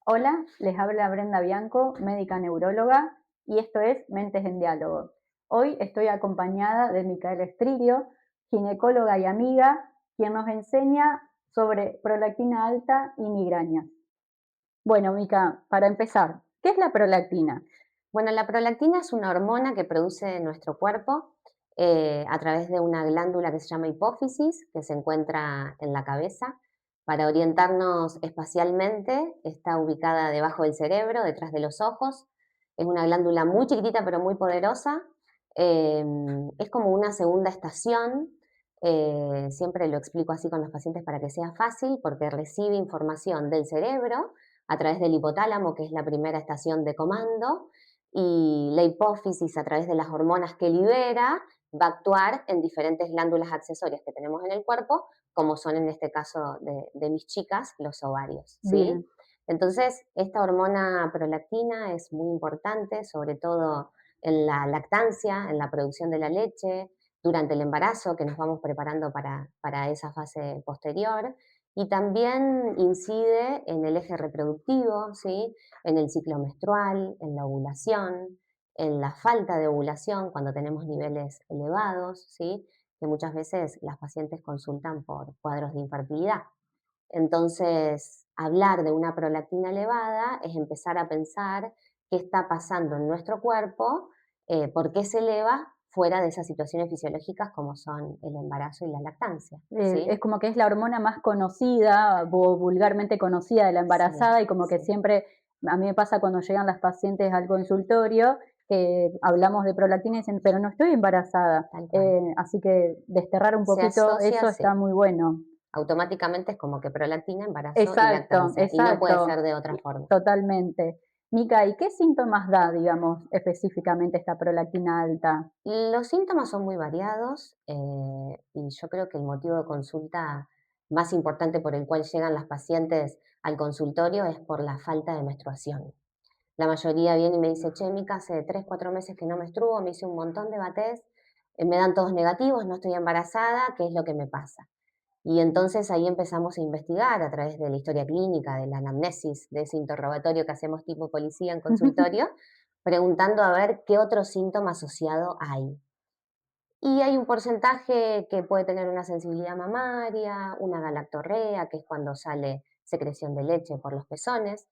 Hola, les habla Brenda Bianco, médica neuróloga, y esto es Mentes en Diálogo. Hoy estoy acompañada de Micaela Estridio, ginecóloga y amiga, quien nos enseña sobre prolactina alta y migraña. Bueno, Mica, para empezar, ¿qué es la prolactina? Bueno, la prolactina es una hormona que produce nuestro cuerpo a través de una glándula que se llama hipófisis, que se encuentra en la cabeza. Para orientarnos espacialmente, está ubicada debajo del cerebro, detrás de los ojos. Es una glándula muy chiquitita pero muy poderosa. Eh, es como una segunda estación. Siempre lo explico así con los pacientes para que sea fácil, porque recibe información del cerebro a través del hipotálamo, que es la primera estación de comando, y la hipófisis, a través de las hormonas que libera, va a actuar en diferentes glándulas accesorias que tenemos en el cuerpo, como son en este caso de mis chicas, los ovarios, ¿sí? Bien, Entonces, esta hormona prolactina es muy importante, sobre todo en la lactancia, en la producción de la leche, durante el embarazo, que nos vamos preparando para esa fase posterior, y también incide en el eje reproductivo, ¿sí? En el ciclo menstrual, en la ovulación, en la falta de ovulación cuando tenemos niveles elevados, ¿sí? Que muchas veces las pacientes consultan por cuadros de infertilidad. Entonces, hablar de una prolactina elevada es empezar a pensar qué está pasando en nuestro cuerpo, por qué se eleva fuera de esas situaciones fisiológicas como son el embarazo y la lactancia, es ¿sí? como que es la hormona más conocida o vulgarmente conocida de la Sí, embarazada y como que sí, siempre, a mí me pasa cuando llegan las pacientes al consultorio, que hablamos de prolactina y dicen, pero no estoy embarazada. tal cual. Así que desterrar un Se poquito asocia, eso está sí. muy bueno. Automáticamente es como que prolactina, embarazo y Exacto, lactancia, y no puede exacto, ser de otra forma. totalmente. Mica, ¿y qué síntomas da, digamos, específicamente esta prolactina alta? Los síntomas son muy variados, y yo creo que el motivo de consulta más importante por el cual llegan las pacientes al consultorio es por la falta de menstruación. La mayoría viene y me dice, che, Mica, hace 3, 4 meses que no menstruo, me hice un montón de batés, me dan todos negativos, no estoy embarazada, ¿qué es lo que me pasa? Y entonces ahí empezamos a investigar a través de la historia clínica, de la anamnesis, de ese interrogatorio que hacemos tipo policía en consultorio, preguntando a ver qué otro síntoma asociado hay. Y hay un porcentaje que puede tener una sensibilidad mamaria, una galactorrea, que es cuando sale secreción de leche por los pezones,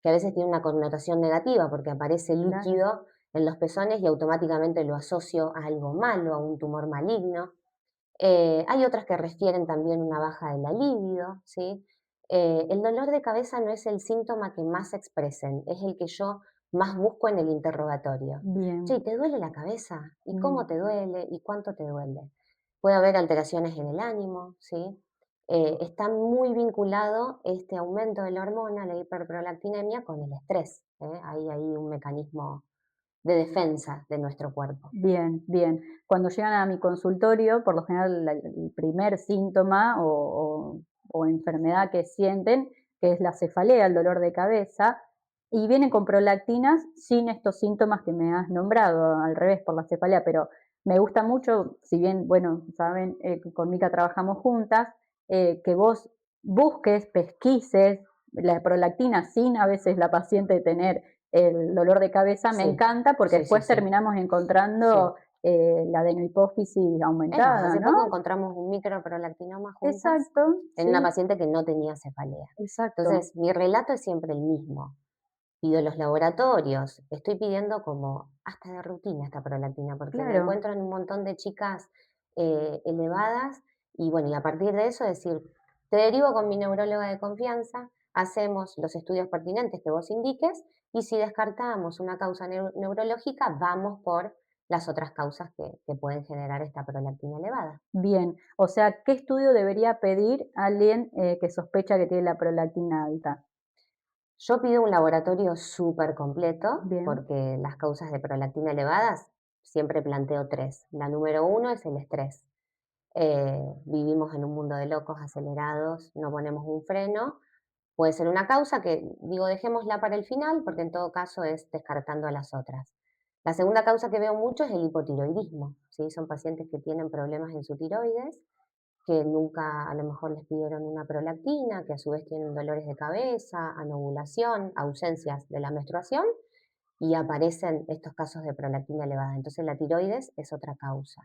que a veces tiene una connotación negativa porque aparece Claro. líquido en los pezones y automáticamente lo asocio a algo malo, a un tumor maligno. Hay otras que refieren también una baja de la libido, ¿sí? El dolor de cabeza no es el síntoma que más expresen, es el que yo más busco en el interrogatorio. Bien, Che, ¿te duele la cabeza? ¿Y cómo mm, te duele? ¿Y cuánto te duele? Puede haber alteraciones en el ánimo, ¿sí? Está muy vinculado este aumento de la hormona, la hiperprolactinemia, con el estrés, ¿eh? Hay un mecanismo de defensa de nuestro cuerpo. bien, bien. Cuando llegan a mi consultorio, por lo general el primer síntoma o enfermedad que sienten, que es la cefalea, el dolor de cabeza, y vienen con prolactinas sin estos síntomas que me has nombrado, al revés, por la cefalea, pero me gusta mucho, si bien, bueno, saben, con Mica trabajamos juntas, que vos busques, pesquises la prolactina sin a veces la paciente tener el dolor de cabeza, me Sí, encanta porque sí, sí, después sí, terminamos sí. encontrando la adenohipófisis Es más, aumentada, hace ¿no? poco encontramos un microprolactinoma juntas Exacto, en una sí, paciente que no tenía cefalea. exacto, Entonces, mi relato es siempre el mismo. Pido los laboratorios, estoy pidiendo como hasta de rutina esta prolactina, porque la claro. encuentro en un montón de chicas elevadas, y bueno, y a partir de eso decir, te derivo con mi neuróloga de confianza, hacemos los estudios pertinentes que vos indiques, y si descartamos una causa neurológica, vamos por las otras causas que pueden generar esta prolactina elevada. Bien, o sea, ¿qué estudio debería pedir alguien que sospecha que tiene la prolactina alta? Yo pido un laboratorio súper completo Bien, porque las causas de prolactina elevadas siempre planteo tres. La número uno es el estrés. Vivimos en un mundo de locos, acelerados, no ponemos un freno. Puede ser una causa que digo, dejémosla para el final porque en todo caso es descartando a las otras. La segunda causa que veo mucho es el hipotiroidismo, ¿sí? Son pacientes que tienen problemas en su tiroides que nunca a lo mejor les pidieron una prolactina, que a su vez tienen dolores de cabeza, anovulación, ausencias de la menstruación y aparecen estos casos de prolactina elevada. Entonces la tiroides es otra causa.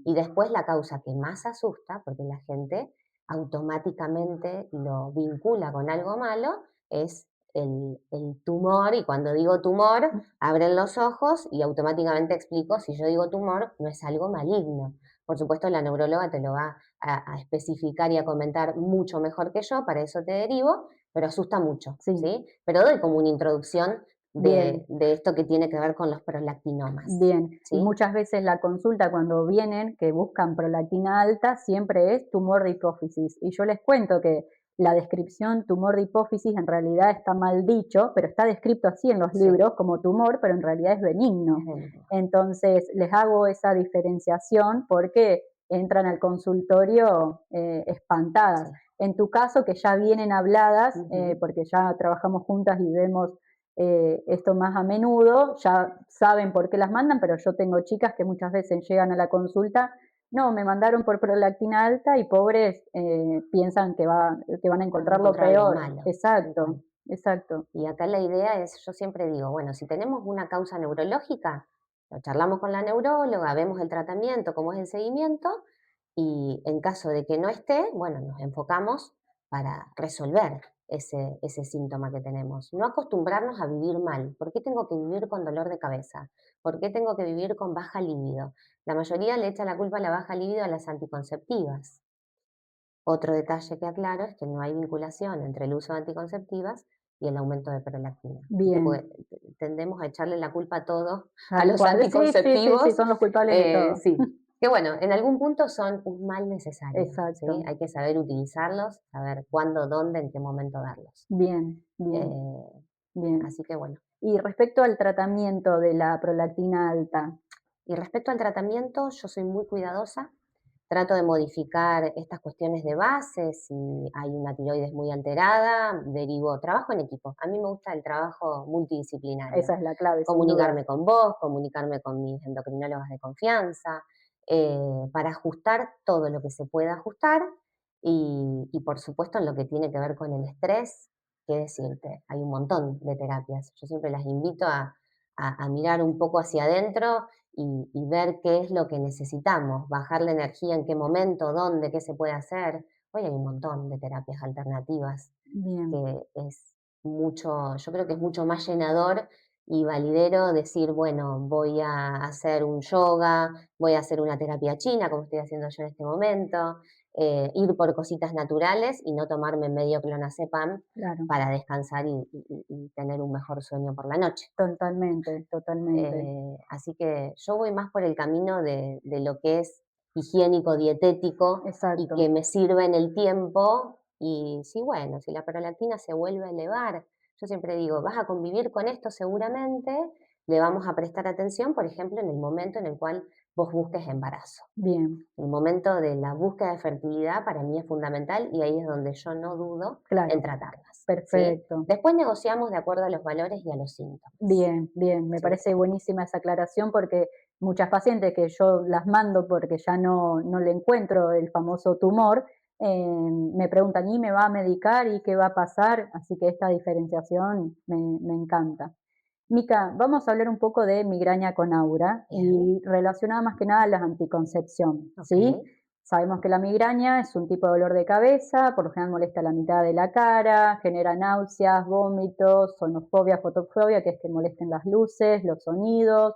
Y después la causa que más asusta, porque la gente automáticamente lo vincula con algo malo, es el tumor. Y cuando digo tumor, abren los ojos y automáticamente explico, si yo digo tumor, no es algo maligno. Por supuesto, la neuróloga te lo va a especificar y a comentar mucho mejor que yo, para eso te derivo, pero asusta mucho, Sí, ¿sí? Pero doy como una introducción bien. de esto que tiene que ver con los prolactinomas, Bien, y ¿sí? muchas veces la consulta cuando vienen que buscan prolactina alta siempre es tumor de hipófisis. Y yo les cuento que la descripción tumor de hipófisis en realidad está mal dicho, pero está descrito así en los Sí, libros como tumor, pero en realidad es es benigno. benigno. Entonces les hago esa diferenciación porque entran al consultorio espantadas. Sí. En tu caso, que ya vienen habladas, Ujú. porque ya trabajamos juntas y vemos esto más a menudo, ya saben por qué las mandan, pero yo tengo chicas que muchas veces llegan a la consulta, no, me mandaron por prolactina alta y pobres piensan que van a Van a encontrar lo encontrar algo peor. malo, tal Exacto, cual. exacto. Y acá la idea es, yo siempre digo, bueno, si tenemos una causa neurológica, lo charlamos con la neuróloga, vemos el tratamiento, cómo es el seguimiento, y en caso de que no esté, bueno, nos enfocamos para resolver ese síntoma que tenemos. No acostumbrarnos a vivir mal. ¿Por qué tengo que vivir con dolor de cabeza? ¿Por qué tengo que vivir con baja libido? La mayoría le echa la culpa a la baja libido a las anticonceptivas. Otro detalle que aclaro es que no hay vinculación entre el uso de anticonceptivas y el aumento de prolactina. ¿Viste? Bien, Porque tendemos a echarle la culpa a todo a tal los cual. Sí, sí, sí, sí, anticonceptivos. son los culpables de todo. Sí, que bueno, en algún punto son un mal necesario, ¿sí? Exacto. Hay que saber utilizarlos, saber cuándo, dónde, en qué momento darlos. Bien, bien, Eh, bien. Así que bueno. Y respecto al tratamiento de la prolactina alta, Y respecto al tratamiento, yo soy muy cuidadosa. Trato de modificar estas cuestiones de base. Si hay una tiroides muy alterada, derivo, trabajo en equipo. A mí me gusta el trabajo multidisciplinario. esa es la clave, sin dudas. Comunicarme con vos, comunicarme con mis endocrinólogas de confianza, para ajustar todo lo que se pueda ajustar y por supuesto en lo que tiene que ver con el estrés, qué decirte, hay un montón de terapias. Yo siempre las invito a mirar un poco hacia adentro y ver qué es lo que necesitamos, bajar la energía en qué momento, dónde, qué se puede hacer. Hoy hay un montón de terapias alternativas Bien, que es mucho, yo creo que es mucho más llenador y validero decir, bueno, voy a hacer un yoga, voy a hacer una terapia china, como estoy haciendo yo en este momento, ir por cositas naturales y no tomarme medio clonazepam claro, para descansar y tener un mejor sueño por la noche. totalmente, totalmente. Así que yo voy más por el camino de lo que es higiénico, dietético y que Exacto, me sirva en el tiempo. Y sí, bueno, si la prolactina se vuelve a elevar, yo siempre digo, vas a convivir con esto seguramente, le vamos a prestar atención, por ejemplo, en el momento en el cual vos busques embarazo. bien, El momento de la búsqueda de fertilidad para mí es fundamental y ahí es donde yo no dudo en claro, tratarlas, ¿sí? perfecto. Después negociamos de acuerdo a los valores y a los síntomas, Bien, bien, me ¿sí? parece buenísima esa aclaración porque muchas pacientes que yo las mando porque ya no le encuentro el famoso tumor, me preguntan, ¿y me va a medicar? ¿Y qué va a pasar? Así que esta diferenciación me encanta. Mica, vamos a hablar un poco de migraña con aura Bien, y relacionada más que nada a la anticoncepción, ok, ¿sí? Sabemos que la migraña es un tipo de dolor de cabeza, por lo general molesta la mitad de la cara, genera náuseas, vómitos, sonofobia, fotofobia, que es que molesten las luces, los sonidos.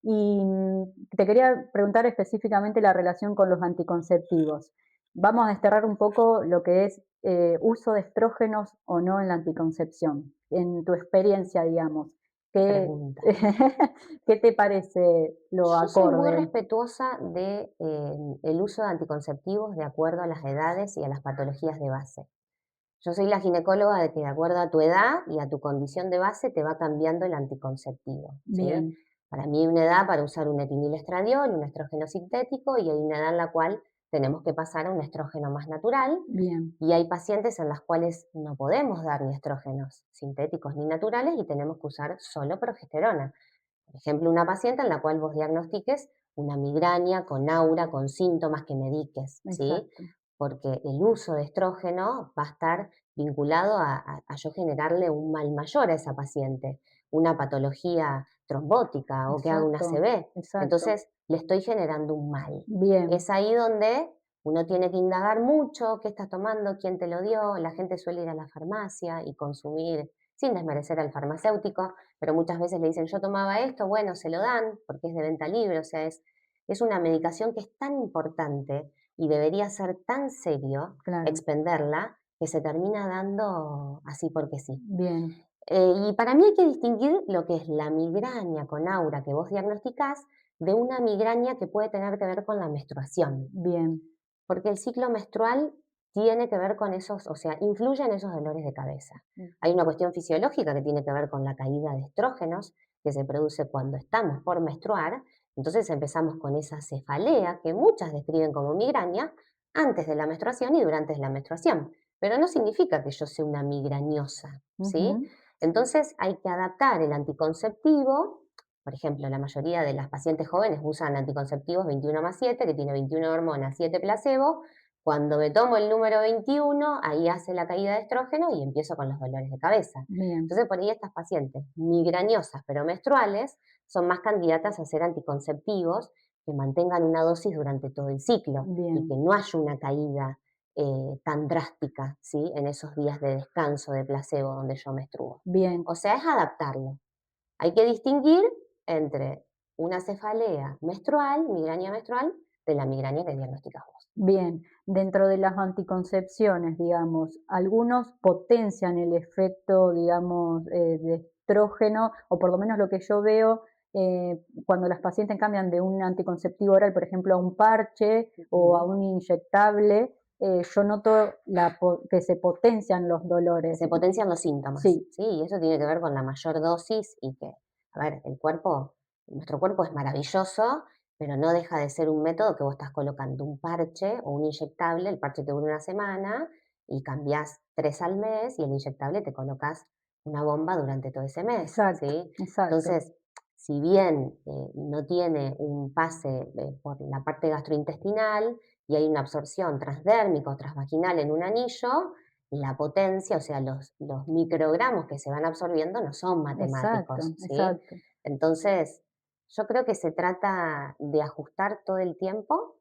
Y te quería preguntar específicamente la relación con los anticonceptivos. Vamos a desterrar un poco lo que es uso de estrógenos o no en la anticoncepción, en tu experiencia, digamos. qué ¿Qué, pregunta. qué te parece lo Yo soy muy acorde? respetuosa de el uso de anticonceptivos de acuerdo a las edades y a las patologías de base. Yo soy la ginecóloga de que de acuerdo a tu edad y a tu condición de base te va cambiando el anticonceptivo, ¿sí? Bien, Para mí hay una edad para usar un etinilestradiol, un estrógeno sintético, y hay una edad en la cual tenemos que pasar a un estrógeno más natural, bien, y hay pacientes en las cuales no podemos dar ni estrógenos sintéticos ni naturales y tenemos que usar solo progesterona. Por ejemplo, una paciente en la cual vos diagnostiques una migraña con aura, con síntomas que mediques, ¿sí? exacto. porque el uso de estrógeno va a estar vinculado a yo generarle un mal mayor a esa paciente, una patología trombótica o que haga una exacto, ACV. exacto. Entonces, le estoy generando un mal. Bien, Es ahí donde uno tiene que indagar mucho qué estás tomando, quién te lo dio. La gente suele ir a la farmacia y consumir, sin desmerecer al farmacéutico, pero muchas veces le dicen, yo tomaba esto, bueno, se lo dan porque es de venta libre, o sea, es una medicación que es tan importante y debería ser tan serio claro, expenderla que se termina dando así porque sí. bien, Y para mí hay que distinguir lo que es la migraña con aura que vos diagnosticás de una migraña que puede tener que ver con la menstruación. bien, Porque el ciclo menstrual tiene que ver con esos, o sea, influye en esos dolores de cabeza. mm, Hay una cuestión fisiológica que tiene que ver con la caída de estrógenos que se produce cuando estamos por menstruar. Entonces empezamos con esa cefalea que muchas describen como migraña antes de la menstruación y durante la menstruación. Pero no significa que yo sea una migrañosa, ¿sí? ujú, sí, Entonces hay que adaptar el anticonceptivo. Por ejemplo, la mayoría de las pacientes jóvenes usan anticonceptivos 21 más 7, que tiene 21 hormonas, 7 placebo. Cuando me tomo el número 21, ahí hace la caída de estrógeno y empiezo con los dolores de cabeza. bien, Entonces, por ahí estas pacientes migrañosas pero menstruales son más candidatas a ser anticonceptivos que mantengan una dosis durante todo el ciclo y que bien, no haya una caída tan drástica, ¿sí? En esos días de descanso de placebo donde yo menstruo. bien, O sea, es adaptarlo. Hay que distinguir entre una cefalea menstrual, migraña menstrual, de la migraña que diagnosticas vos. bien. Dentro de las anticoncepciones, digamos, algunos potencian el efecto, digamos, de estrógeno, o por lo menos lo que yo veo, cuando las pacientes cambian de un anticonceptivo oral, por ejemplo, a un parche o a Ujú. un inyectable, yo noto que se potencian los dolores. Se potencian los síntomas, Sí, ¿sí? Y eso tiene que ver con la mayor dosis y que, a ver, nuestro cuerpo es maravilloso, pero no deja de ser un método que vos estás colocando un parche o un inyectable, el parche te dura una semana y cambiás 3 al mes y el inyectable te colocas una bomba durante todo ese mes, exacto, ¿sí? exacto. Entonces, si bien no tiene un pase por la parte gastrointestinal y hay una absorción transdérmica o transvaginal en un anillo, la potencia, o sea, los microgramos que se van absorbiendo no son Exacto, matemáticos, ¿sí? exacto. Entonces, yo creo que se trata de ajustar todo el tiempo,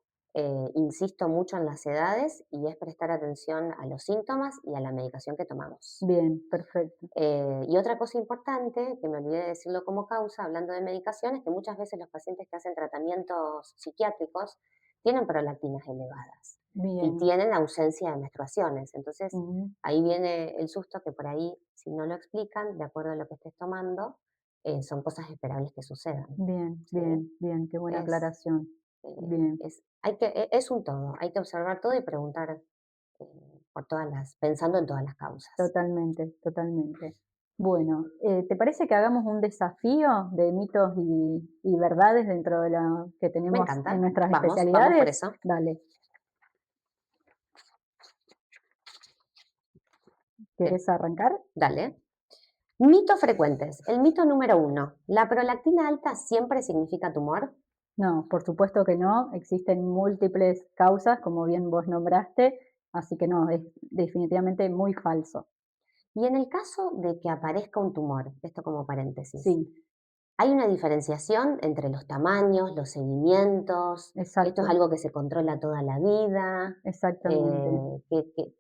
insisto mucho en las edades y es prestar atención a los síntomas y a la medicación que tomamos. Bien, perfecto. Y otra cosa importante, que me olvidé de decirlo como causa, hablando de medicación, es que muchas veces los pacientes que hacen tratamientos psiquiátricos tienen prolactinas elevadas y Bien. tienen ausencia de menstruaciones. Entonces, Ujú. ahí viene el susto que por ahí, si no lo explican, de acuerdo a lo que estés tomando, son cosas esperables que sucedan. Bien, ¿Sí? bien, bien, qué buena Es, aclaración. Bien, es un todo, hay que observar todo y preguntar pensando en todas las causas. totalmente, totalmente. Bueno, ¿te parece que hagamos un desafío de mitos y verdades dentro de la que Me tenemos en encanta, nuestras vamos por especialidades? eso. Dale, Te- ¿querés arrancar? Dale. Mitos frecuentes. El mito número uno. ¿La prolactina alta siempre significa tumor? No, por supuesto que no. Existen múltiples causas, como bien vos nombraste, así que no, es definitivamente muy falso. Y en el caso de que aparezca un tumor, esto como paréntesis, Sí, ¿hay una diferenciación entre los tamaños, los seguimientos? ¿Esto es exacto, algo que se controla toda la vida? exactamente.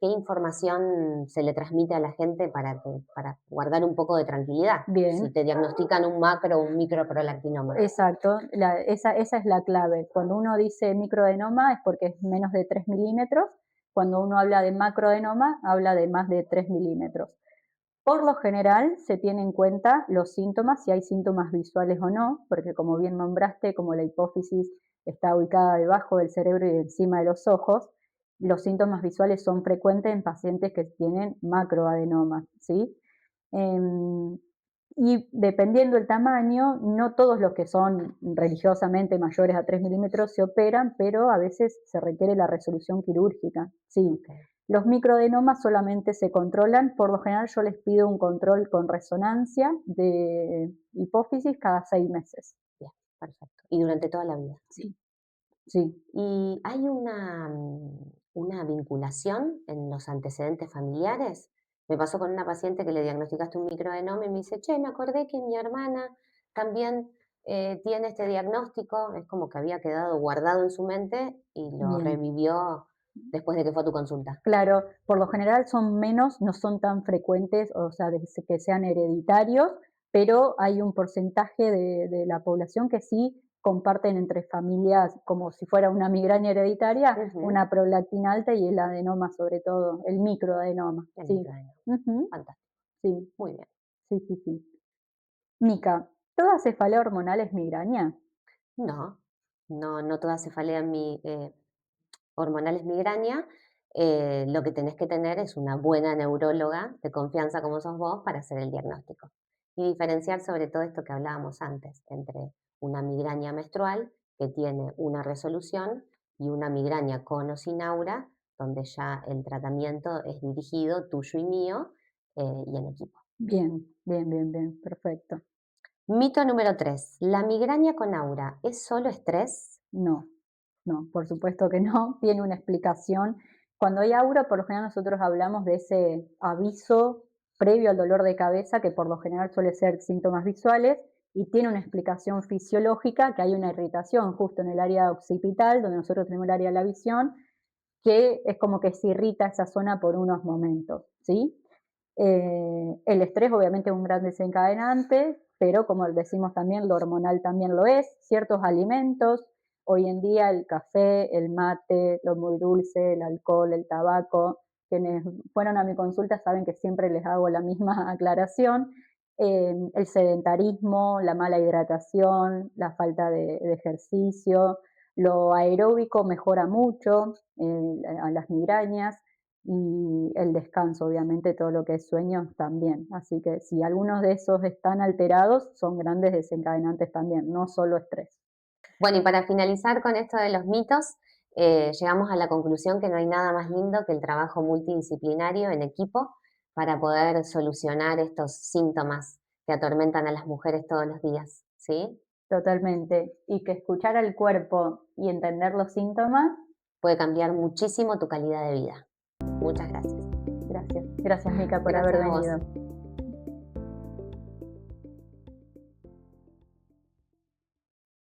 ¿Qué información se le transmite a la gente para guardar un poco de tranquilidad? Si Bien, te diagnostican un macro o un microprolactinoma. exacto, esa es la clave. Cuando uno dice microadenoma es porque es menos de 3 milímetros. Cuando uno habla de macroadenoma, habla de más de 3 milímetros. Por lo general, se tiene en cuenta los síntomas, si hay síntomas visuales o no, porque como bien nombraste, como la hipófisis está ubicada debajo del cerebro y encima de los ojos, los síntomas visuales son frecuentes en pacientes que tienen macroadenomas, ¿sí? Em, y dependiendo del tamaño, no todos los que son religiosamente mayores a 3 milímetros se operan, pero a veces se requiere la resolución quirúrgica. Sí, Ok, los microadenomas solamente se controlan, por lo general yo les pido un control con resonancia de hipófisis cada 6 meses. bien, perfecto. Y durante toda la vida. Sí, sí, Y hay una vinculación en los antecedentes familiares. Me pasó con una paciente que le diagnosticaste un microadenoma y me dice, che, me acordé que mi hermana también tiene este diagnóstico. Es como que había quedado guardado en su mente y lo Bien. revivió después de que fue a tu consulta. Claro, por lo general son menos, no son tan frecuentes, o sea, que sean hereditarios, pero hay un porcentaje de la población que sí comparten entre familias, como si fuera una migraña hereditaria, Ujú, una prolactina alta y el adenoma sobre todo, el microadenoma. el Sí. microadenoma. Ujú. Fantástico. Sí, Muy bien. sí, sí, sí. Mica, ¿toda cefalea hormonal es migraña? No, no toda cefalea hormonal es migraña. Lo que tenés que tener es una buena neuróloga de confianza como sos vos para hacer el diagnóstico. Y diferenciar sobre todo esto que hablábamos antes, entre una migraña menstrual que tiene una resolución y una migraña con o sin aura, donde ya el tratamiento es dirigido, tuyo y mío, y en equipo. Bien, bien, bien, bien, perfecto. Mito número 3. ¿La migraña con aura es solo estrés? No, no, por supuesto que no, tiene una explicación. Cuando hay aura, por lo general nosotros hablamos de ese aviso previo al dolor de cabeza, que por lo general suele ser síntomas visuales, y tiene una explicación fisiológica, que hay una irritación justo en el área occipital, donde nosotros tenemos el área de la visión, que es como que se irrita esa zona por unos momentos, ¿sí? El estrés obviamente es un gran desencadenante, pero como decimos también, lo hormonal también lo es. Ciertos alimentos, hoy en día el café, el mate, lo muy dulce, el alcohol, el tabaco, quienes fueron a mi consulta saben que siempre les hago la misma aclaración. El sedentarismo, la mala hidratación, la falta de ejercicio, lo aeróbico mejora mucho a las migrañas y el descanso, obviamente, todo lo que es sueño también. Así que si algunos de esos están alterados, son grandes desencadenantes también, no solo estrés. Bueno, y para finalizar con esto de los mitos, llegamos a la conclusión que no hay nada más lindo que el trabajo multidisciplinario en equipo para poder solucionar estos síntomas que atormentan a las mujeres todos los días, ¿sí? Totalmente. Y que escuchar al cuerpo y entender los síntomas, Puede cambiar muchísimo tu calidad de vida. Muchas gracias. gracias. Gracias, Mica, por haber Gracias a vos. venido.